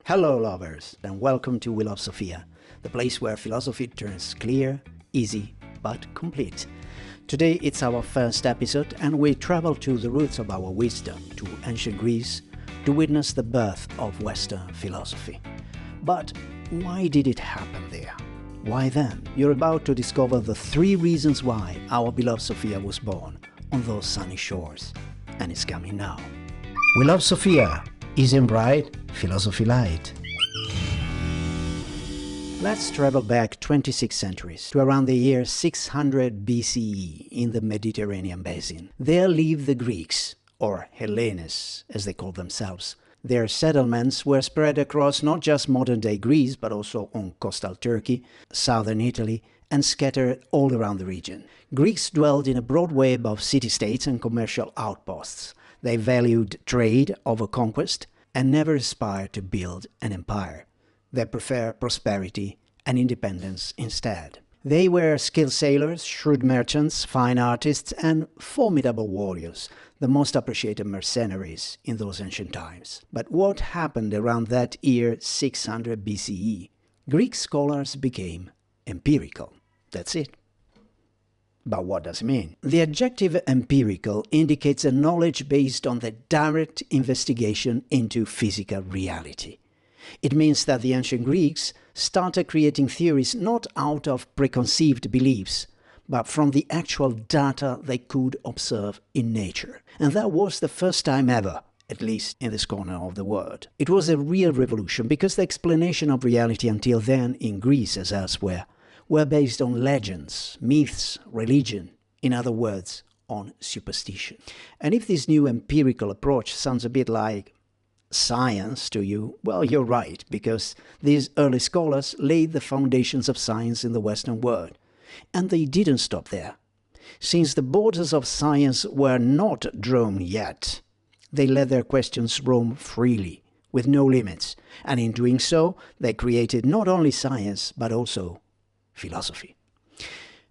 Hello lovers, and welcome to Love Sophia, the place where philosophy turns clear, easy, but complete. Today it's our first episode and we travel to the roots of our wisdom, to ancient Greece, to witness the birth of Western philosophy. But why did it happen there? Why then? You're about to discover the 3 reasons why our beloved Sophia was born on those sunny shores. And it's coming now. We love Sophia. Easy and bright, philosophy light. Let's travel back 26 centuries to around the year 600 BCE in the Mediterranean basin. There lived the Greeks, or Hellenes as they call themselves. Their settlements were spread across not just modern-day Greece, but also on coastal Turkey, southern Italy, and scattered all around the region. Greeks dwelled in a broad web of city-states and commercial outposts. They valued trade over conquest and never aspired to build an empire. They preferred prosperity and independence instead. They were skilled sailors, shrewd merchants, fine artists, and formidable warriors, the most appreciated mercenaries in those ancient times. But what happened around that year 600 BCE? Greek scholars became empirical. That's it. But what does it mean? The adjective empirical indicates a knowledge based on the direct investigation into physical reality. It means that the ancient Greeks started creating theories not out of preconceived beliefs, but from the actual data they could observe in nature. And that was the first time ever, at least in this corner of the world. It was a real revolution because the explanation of reality until then in Greece as elsewhere were based on legends, myths, religion, in other words, on superstition. And if this new empirical approach sounds a bit like science to you, well, you're right, because these early scholars laid the foundations of science in the Western world. And they didn't stop there. Since the borders of science were not drawn yet, they let their questions roam freely, with no limits. And in doing so, they created not only science, but also philosophy.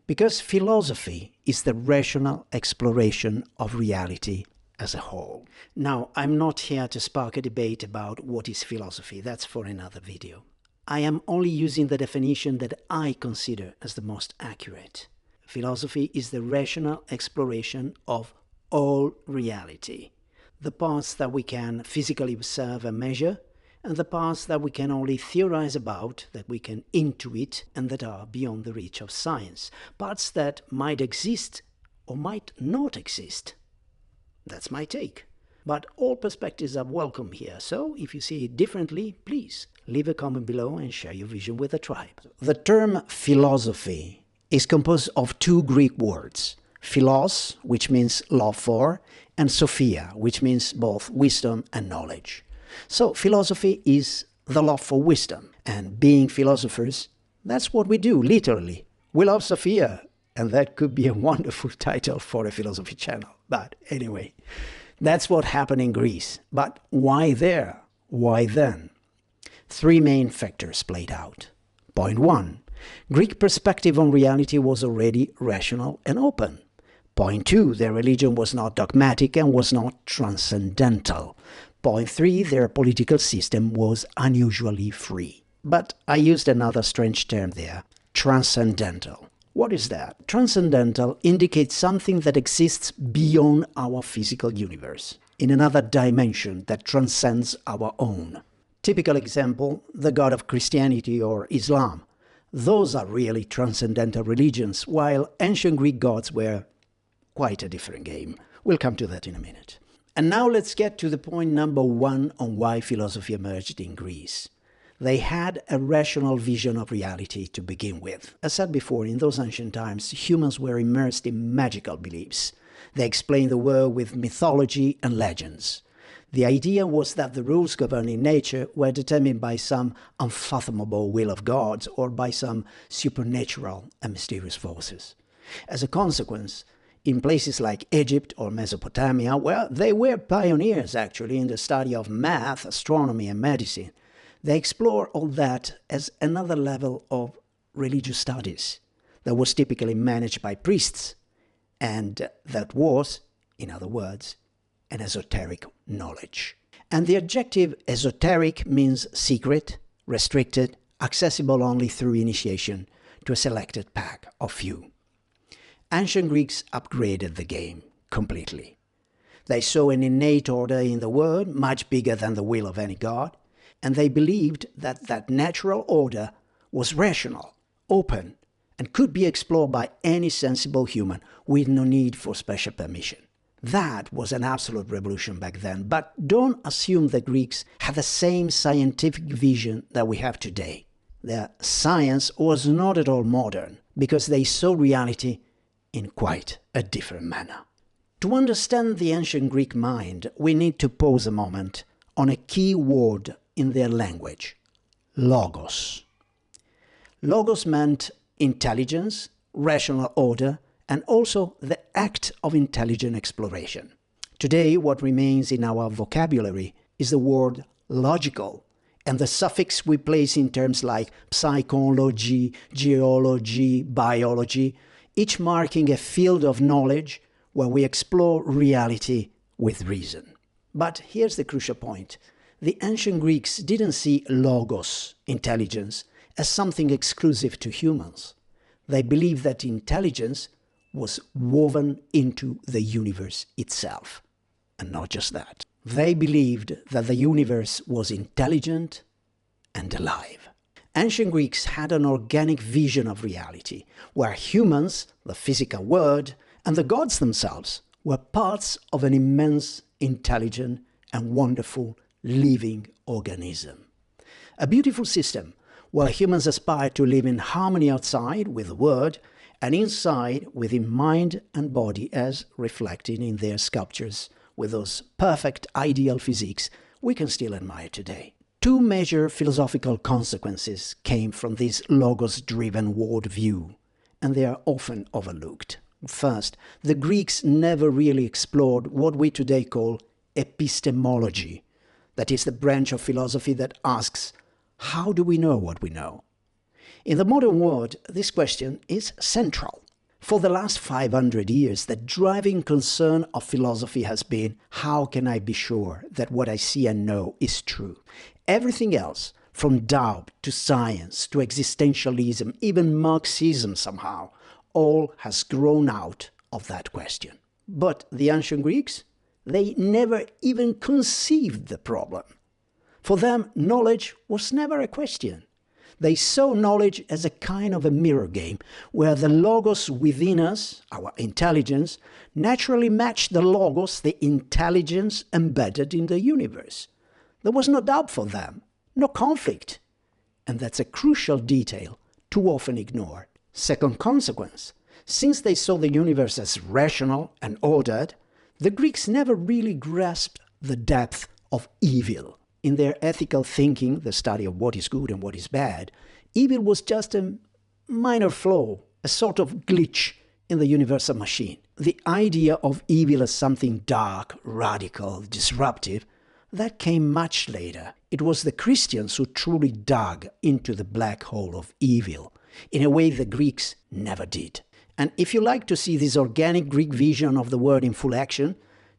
Because philosophy is the rational exploration of reality as a whole. Now, I'm not here to spark a debate about what is philosophy. That's for another video. I am only using the definition that I consider as the most accurate. Philosophy is the rational exploration of all reality. The parts that we can physically observe and measure, and the parts that we can only theorize about, that we can intuit, and that are beyond the reach of science. Parts that might exist or might not exist. That's my take. But all perspectives are welcome here, so if you see it differently, please leave a comment below and share your vision with the tribe. The term philosophy is composed of 2 Greek words, philos, which means love for, and sophia, which means both wisdom and knowledge. So philosophy is the love for wisdom, and being philosophers, that's what we do, literally. We love Sophia, and that could be a wonderful title for a philosophy channel. But anyway, that's what happened in Greece. But why there? Why then? 3 main factors played out. Point 1. Greek perspective on reality was already rational and open. Point 2. Their religion was not dogmatic and was not transcendental. Point 3. Their political system was unusually free. But I used another strange term there, transcendental. What is that? Transcendental indicates something that exists beyond our physical universe, in another dimension that transcends our own. Typical example, the God of Christianity or Islam. Those are really transcendental religions, while ancient Greek gods were quite a different game. We'll come to that in a minute. And now let's get to the point number 1 on why philosophy emerged in Greece. They had a rational vision of reality to begin with. As said before, in those ancient times, humans were immersed in magical beliefs. They explained the world with mythology and legends. The idea was that the rules governing nature were determined by some unfathomable will of gods or by some supernatural and mysterious forces. As a consequence, in places like Egypt or Mesopotamia, where they were pioneers actually in the study of math, astronomy and medicine, they explore all that as another level of religious studies that was typically managed by priests, and that was, in other words, an esoteric knowledge. And the adjective esoteric means secret, restricted, accessible only through initiation to a selected pack of few. Ancient Greeks upgraded the game completely. They saw an innate order in the world, much bigger than the will of any god, and they believed that that natural order was rational, open, and could be explored by any sensible human with no need for special permission. That was an absolute revolution back then, but don't assume the Greeks had the same scientific vision that we have today. Their science was not at all modern, because they saw reality in quite a different manner. To understand the ancient Greek mind, we need to pause a moment on a key word in their language: logos. Logos meant intelligence, rational order, and also the act of intelligent exploration. Today, what remains in our vocabulary is the word logical, and the suffix we place in terms like psychology, geology, biology, each marking a field of knowledge where we explore reality with reason. But here's the crucial point. The ancient Greeks didn't see logos, intelligence, as something exclusive to humans. They believed that intelligence was woven into the universe itself. And not just that. They believed that the universe was intelligent and alive. Ancient Greeks had an organic vision of reality, where humans, the physical world, and the gods themselves were parts of an immense, intelligent, and wonderful living organism. A beautiful system where humans aspire to live in harmony outside with the world and inside within mind and body, as reflected in their sculptures with those perfect ideal physiques we can still admire today. Two major philosophical consequences came from this logos-driven worldview, and they are often overlooked. First, the Greeks never really explored what we today call epistemology, that is the branch of philosophy that asks, how do we know what we know? In the modern world, this question is central. For the last 500 years, the driving concern of philosophy has been, how can I be sure that what I see and know is true? Everything else, from doubt to science to existentialism, even Marxism somehow, all has grown out of that question. But the ancient Greeks, they never even conceived the problem. For them, knowledge was never a question. They saw knowledge as a kind of a mirror game, where the logos within us, our intelligence, naturally matched the logos, the intelligence embedded in the universe. There was no doubt for them, no conflict. And that's a crucial detail too often ignored. Second consequence, since they saw the universe as rational and ordered, the Greeks never really grasped the depth of evil. In their ethical thinking, the study of what is good and what is bad, evil was just a minor flaw, a sort of glitch in the universal machine. The idea of evil as something dark, radical, disruptive, that came much later. It was the Christians who truly dug into the black hole of evil, in a way the Greeks never did. And if you like to see this organic Greek vision of the world in full action,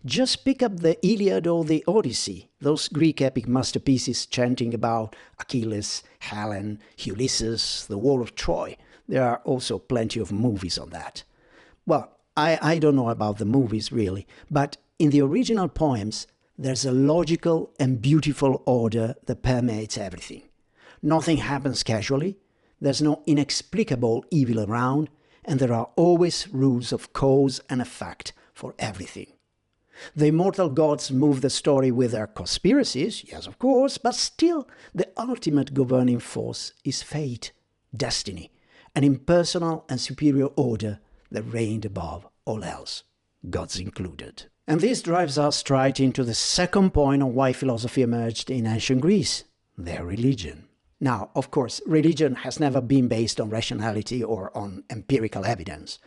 just pick up the Iliad or the Odyssey, those Greek epic masterpieces chanting about Achilles, Helen, Ulysses, the War of Troy. There are also plenty of movies on that. Well, I don't know about the movies really, but in the original poems, there's a logical and beautiful order that permeates everything. Nothing happens casually, there's no inexplicable evil around, and there are always rules of cause and effect for everything. The immortal gods move the story with their conspiracies, yes of course, but still the ultimate governing force is fate, destiny, an impersonal and superior order that reigned above all else, gods included. And this drives us straight into the second point on why philosophy emerged in ancient Greece, their religion. Now, of course, religion has never been based on rationality or on empirical evidence.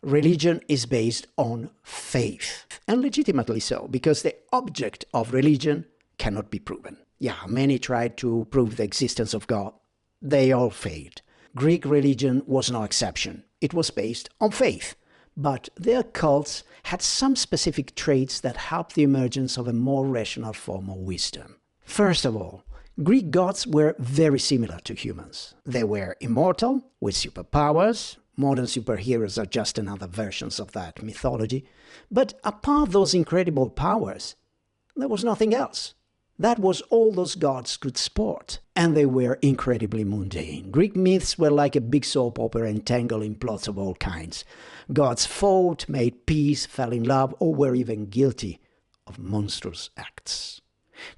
Religion is based on faith, and legitimately so, because the object of religion cannot be proven. Yeah, many tried to prove the existence of God. They all failed. Greek religion was no exception. It was based on faith, but their cults had some specific traits that helped the emergence of a more rational form of wisdom. First of all, Greek gods were very similar to humans. They were immortal, with superpowers. Modern superheroes are just another versions of that mythology. But apart those incredible powers, there was nothing else. That was all those gods could sport. And they were incredibly mundane. Greek myths were like a big soap opera entangled in plots of all kinds. Gods fought, made peace, fell in love, or were even guilty of monstrous acts.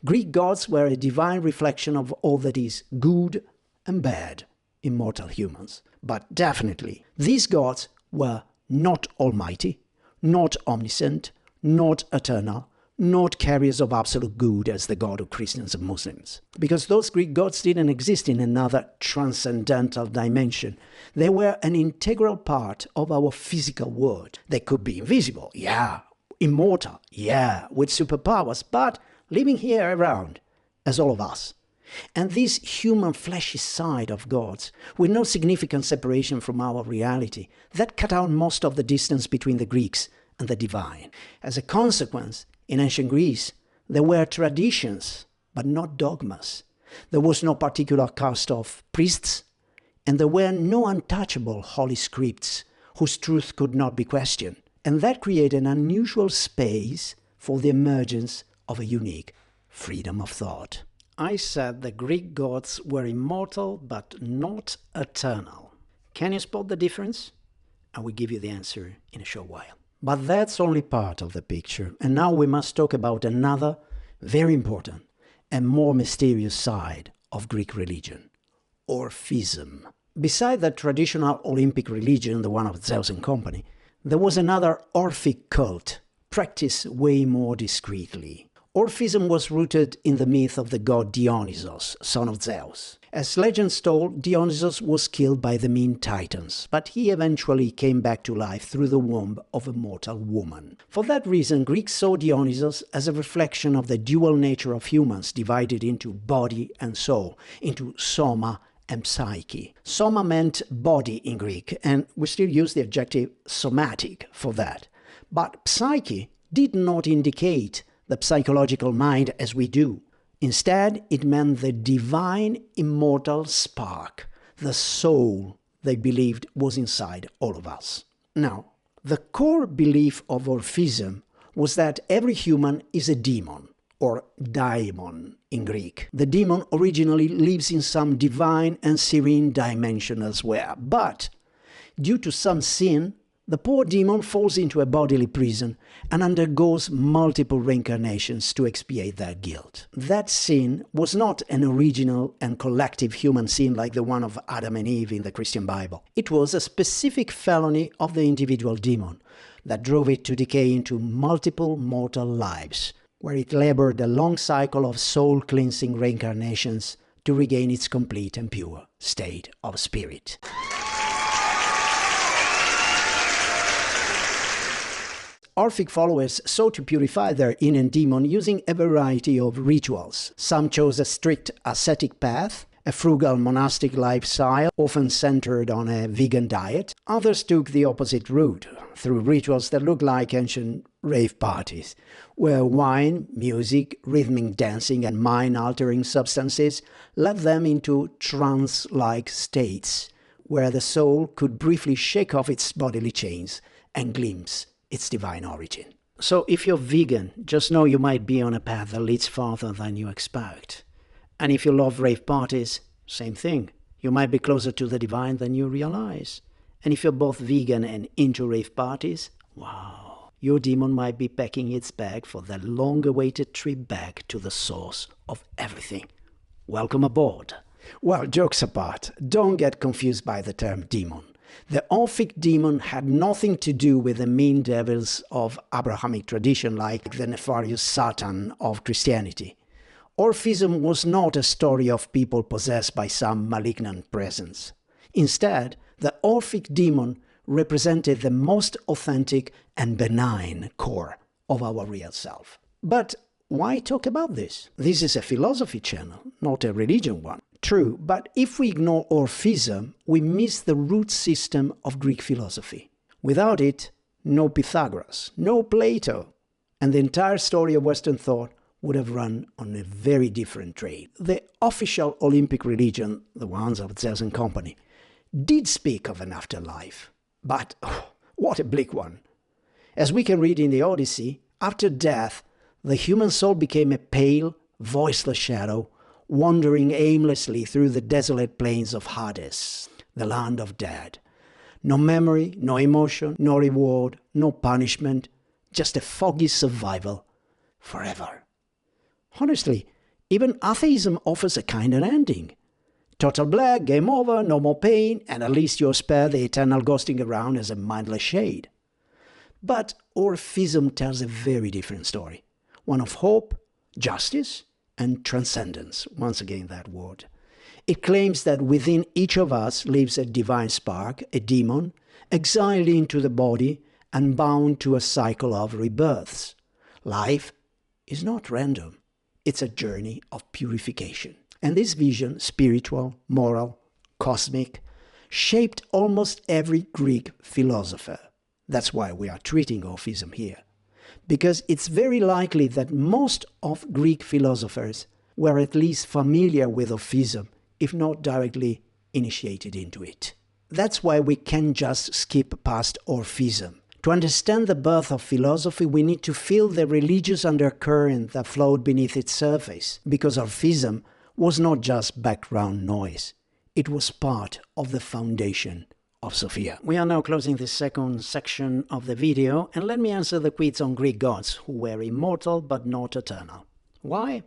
Greek gods were a divine reflection of all that is good and bad in mortal humans. But definitely, these gods were not almighty, not omniscient, not eternal, not carriers of absolute good as the God of Christians and Muslims. Because those Greek gods didn't exist in another transcendental dimension. They were an integral part of our physical world. They could be invisible, yeah, immortal, yeah, with superpowers, but living here around, as all of us. And this human fleshy side of gods, with no significant separation from our reality, that cut out most of the distance between the Greeks and the divine. As a consequence, in ancient Greece, there were traditions, but not dogmas. There was no particular caste of priests, and there were no untouchable holy scripts whose truth could not be questioned. And that created an unusual space for the emergence of a unique freedom of thought. I said the Greek gods were immortal, but not eternal. Can you spot the difference? I will give you the answer in a short while. But that's only part of the picture, and now we must talk about another, very important, and more mysterious side of Greek religion, Orphism. Beside the traditional Olympic religion, the one of Zeus and company, there was another Orphic cult, practiced way more discreetly. Orphism was rooted in the myth of the god Dionysos, son of Zeus. As legends told, Dionysos was killed by the mean Titans, but he eventually came back to life through the womb of a mortal woman. For that reason, Greeks saw Dionysos as a reflection of the dual nature of humans, divided into body and soul, into soma and psyche. Soma meant body in Greek, and we still use the adjective somatic for that. But psyche did not indicate the psychological mind as we do. Instead, it meant the divine immortal spark, the soul they believed was inside all of us. Now, the core belief of Orphism was that every human is a demon, or daimon in Greek. The demon originally lives in some divine and serene dimension elsewhere, but due to some sin, the poor demon falls into a bodily prison and undergoes multiple reincarnations to expiate that guilt. That sin was not an original and collective human sin like the one of Adam and Eve in the Christian Bible. It was a specific felony of the individual demon that drove it to decay into multiple mortal lives, where it labored a long cycle of soul-cleansing reincarnations to regain its complete and pure state of spirit. Orphic followers sought to purify their inner demon using a variety of rituals. Some chose a strict ascetic path, a frugal monastic lifestyle, often centered on a vegan diet. Others took the opposite route, through rituals that looked like ancient rave parties, where wine, music, rhythmic dancing, and mind-altering substances led them into trance-like states, where the soul could briefly shake off its bodily chains and glimpse its divine origin. So if you're vegan, just know you might be on a path that leads farther than you expect. And if you love rave parties, same thing. You might be closer to the divine than you realize. And if you're both vegan and into rave parties, wow, your demon might be packing its bag for the long-awaited trip back to the source of everything. Welcome aboard. Well, jokes apart, don't get confused by the term demon. The Orphic demon had nothing to do with the mean devils of Abrahamic tradition like the nefarious Satan of Christianity. Orphism was not a story of people possessed by some malignant presence. Instead, the Orphic demon represented the most authentic and benign core of our real self. But why talk about this? This is a philosophy channel, not a religion one. True, but if we ignore Orphism, we miss the root system of Greek philosophy. Without it, no Pythagoras, no Plato, and the entire story of Western thought would have run on a very different trail. The official Olympic religion, the ones of Zeus and company, did speak of an afterlife, but what a bleak one. As we can read in the Odyssey, after death, the human soul became a pale, voiceless shadow, wandering aimlessly through the desolate plains of Hades, the land of dead. No memory, no emotion, no reward, no punishment, just a foggy survival forever. Honestly, even atheism offers a kinder ending. Total black, game over, no more pain, and at least you're spared the eternal ghosting around as a mindless shade. But Orphism tells a very different story, one of hope, justice, and transcendence, once again that word. It claims that within each of us lives a divine spark, a demon, exiled into the body and bound to a cycle of rebirths. Life is not random. It's a journey of purification. And this vision, spiritual, moral, cosmic, shaped almost every Greek philosopher. That's why we are treating Orphism here. Because it's very likely that most of Greek philosophers were at least familiar with Orphism, if not directly initiated into it. That's why we can't just skip past Orphism. To understand the birth of philosophy, we need to feel the religious undercurrent that flowed beneath its surface, because Orphism was not just background noise. It was part of the foundation of Sophia. We are now closing the second section of the video, and let me answer the quiz on Greek gods who were immortal but not eternal. Why?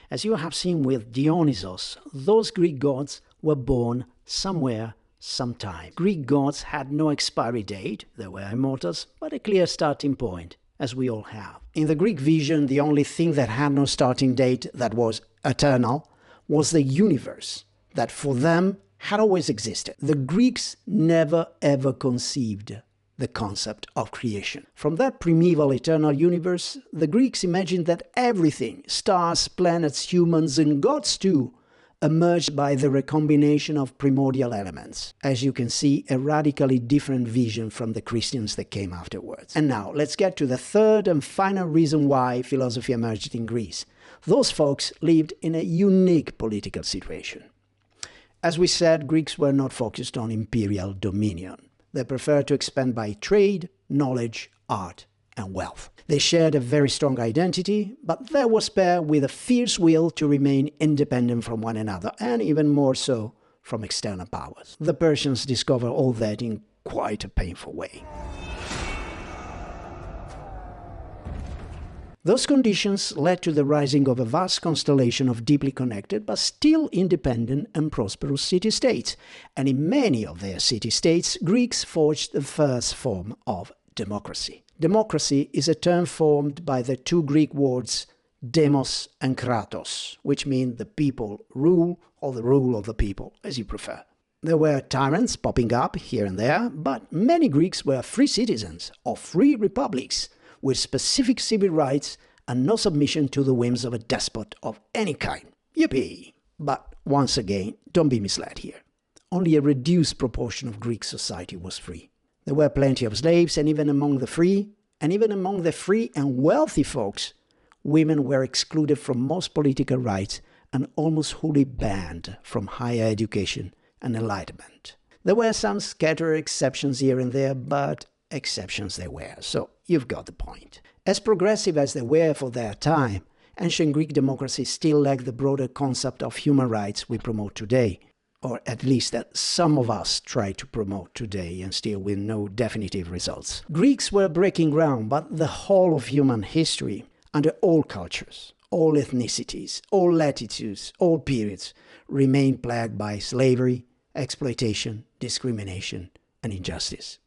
As you have seen with Dionysos, those Greek gods were born somewhere, sometime. Greek gods had no expiry date, they were immortals, but a clear starting point, as we all have. In the Greek vision, the only thing that had no starting date that was eternal was the universe, that for them had always existed. The Greeks never ever conceived the concept of creation. From that primeval eternal universe, the Greeks imagined that everything, stars, planets, humans, and gods too, emerged by the recombination of primordial elements. As you can see, a radically different vision from the Christians that came afterwards. And now, let's get to the third and final reason why philosophy emerged in Greece. Those folks lived in a unique political situation. As we said, Greeks were not focused on imperial dominion. They preferred to expand by trade, knowledge, art, and wealth. They shared a very strong identity, but they were paired with a fierce will to remain independent from one another, and even more so from external powers. The Persians discovered all that in quite a painful way. Those conditions led to the rising of a vast constellation of deeply connected but still independent and prosperous city-states, and in many of their city-states, Greeks forged the first form of democracy. Democracy is a term formed by the two Greek words demos and kratos, which mean the people rule or the rule of the people, as you prefer. There were tyrants popping up here and there, but many Greeks were free citizens or free republics, with specific civil rights and no submission to the whims of a despot of any kind. Yippee! But once again, don't be misled here. Only a reduced proportion of Greek society was free. There were plenty of slaves, and even among the free and wealthy folks, women were excluded from most political rights and almost wholly banned from higher education and enlightenment. There were some scattered exceptions here and there, but exceptions they were, so you've got the point. As progressive as they were for their time, ancient Greek democracy still lacked the broader concept of human rights we promote today, or at least that some of us try to promote today, and still with no definitive results. Greeks were breaking ground, but the whole of human history, under all cultures, all ethnicities, all latitudes, all periods, remained plagued by slavery, exploitation, discrimination, and injustice.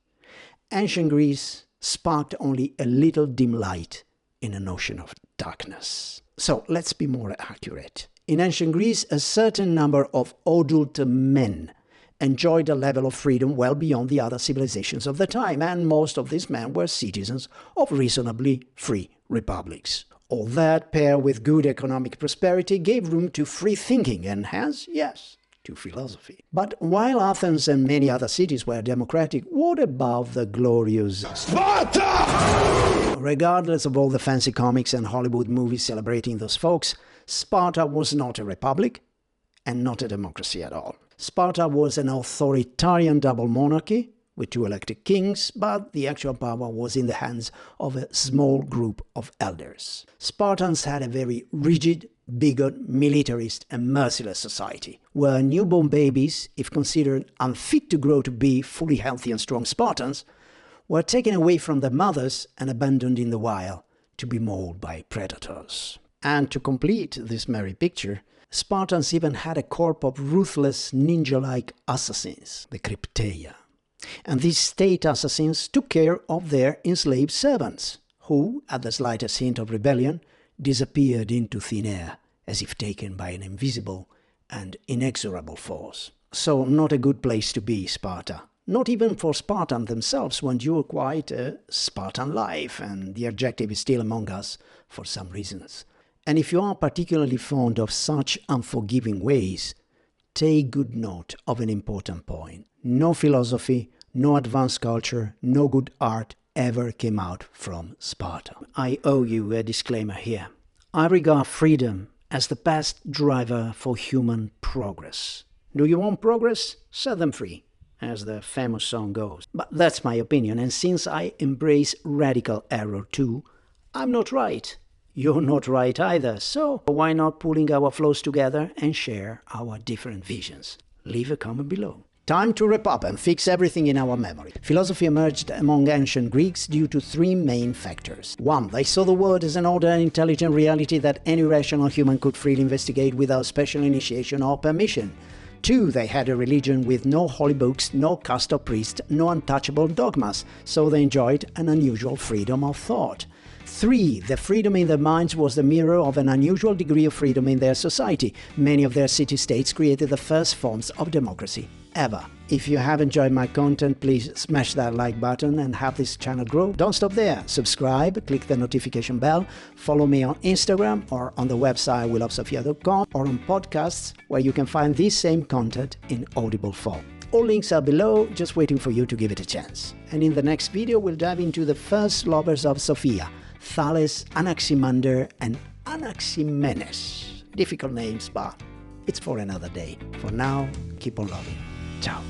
Ancient Greece sparked only a little dim light in an ocean of darkness. So let's be more accurate. In ancient Greece, a certain number of adult men enjoyed a level of freedom well beyond the other civilizations of the time, and most of these men were citizens of reasonably free republics. All that, paired with good economic prosperity, gave room to free thinking and hence, yes, to philosophy. But while Athens and many other cities were democratic, what about the glorious Sparta? Regardless of all the fancy comics and Hollywood movies celebrating those folks, Sparta was not a republic and not a democracy at all. Sparta was an authoritarian double monarchy with 2 elected kings, but the actual power was in the hands of a small group of elders. Spartans had a very rigid, bigot, militarist and merciless society, where newborn babies, if considered unfit to grow to be fully healthy and strong Spartans, were taken away from their mothers and abandoned in the wild to be mauled by predators. And to complete this merry picture, Spartans even had a corps of ruthless ninja-like assassins, the Crypteia. And these state assassins took care of their enslaved servants, who, at the slightest hint of rebellion, disappeared into thin air, as if taken by an invisible and inexorable force. So not a good place to be, Sparta. Not even for Spartans themselves, who endure quite a Spartan life, and the adjective is still among us for some reasons. And if you are particularly fond of such unforgiving ways, take good note of an important point. No philosophy, no advanced culture, no good art ever came out from Sparta. I owe you a disclaimer here. I regard freedom as the best driver for human progress. Do you want progress? Set them free, as the famous song goes. But that's my opinion, and since I embrace radical error too, I'm not right. You're not right either, so why not pulling our flows together and share our different visions? Leave a comment below. Time to wrap up and fix everything in our memory. Philosophy emerged among ancient Greeks due to 3 main factors. 1. They saw the world as an order and intelligent reality that any rational human could freely investigate without special initiation or permission. 2. They had a religion with no holy books, no caste or priest, no untouchable dogmas, so they enjoyed an unusual freedom of thought. 3. The freedom in their minds was the mirror of an unusual degree of freedom in their society. Many of their city-states created the first forms of democracy ever. If you have enjoyed my content, please smash that like button and help this channel grow. Don't stop there. Subscribe, click the notification bell, follow me on Instagram or on the website lovesophia.com or on podcasts where you can find this same content in audible form. All links are below, just waiting for you to give it a chance. And in the next video, we'll dive into the first lovers of Sophia, Thales, Anaximander, and Anaximenes. Difficult names, but it's for another day. For now, keep on loving. Ciao.